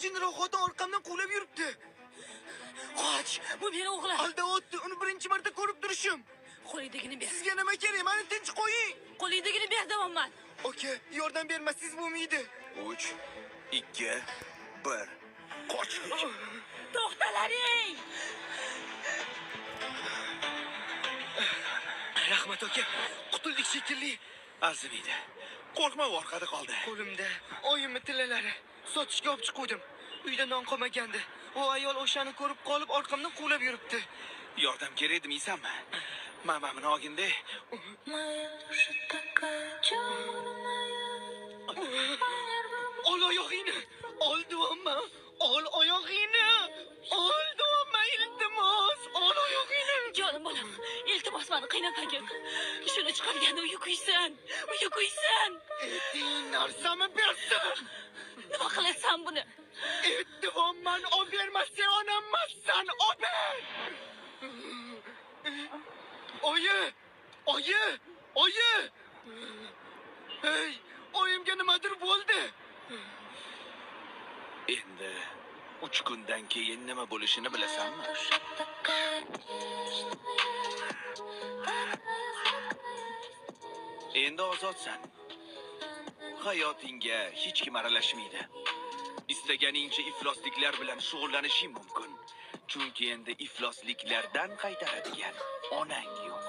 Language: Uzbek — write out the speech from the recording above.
Jinroq xotin orqamdan quvlab yuribdi. Qoch, bu meni o'g'lim. Alda o'tdi, uni birinchi marta ko'rib turishim. Qo'lingdagini ber. Sizga nima kerak? Meni tinch qo'ying. Qo'lingdagini ber deyapman. Aka, yordam bermasangiz bo'lmaydi. 3, 2, 1. Qoch. To'xtalaring! Rahmat aka, qutuldik shekilli. Arzimaydi. Qo'rqma, orqada qoldi. Qo'limda oyimni tillalari. Sotishga olib chiqdim. Uyda non qolmagandi. U ayol o'shani ko'rib qolib orqamdan quvlab yuribdi. Yordam kerak demisanmi? Mamamni olgin-da. Ol oyog'ingni. Ol deyapman. Ol oyog'ingni. Ol deyapman, iltimos. Ol oyog'ingni. Jonim bolam, iltimos meni qiynamagin. Shuni chiqarganda uyi kuysin. Uyi kuysin. Eting narsami bersin? Nima qilasan buni? Deyapman, olib bermasang onammassan. Olib ber. Oyi! Oyi! Oyi! Hey, oyimga nimadir bo'ldi. Endi 3 kundan keyin nima bo'lishini bilasanmi? Endi ozodsan. Hayotingga hech kim aralashmaydi. Istaganingcha iflosliklar bilan shug'ullanishing mumkin. Chunki endi iflosliklardan qaytaradigan onang yo'q.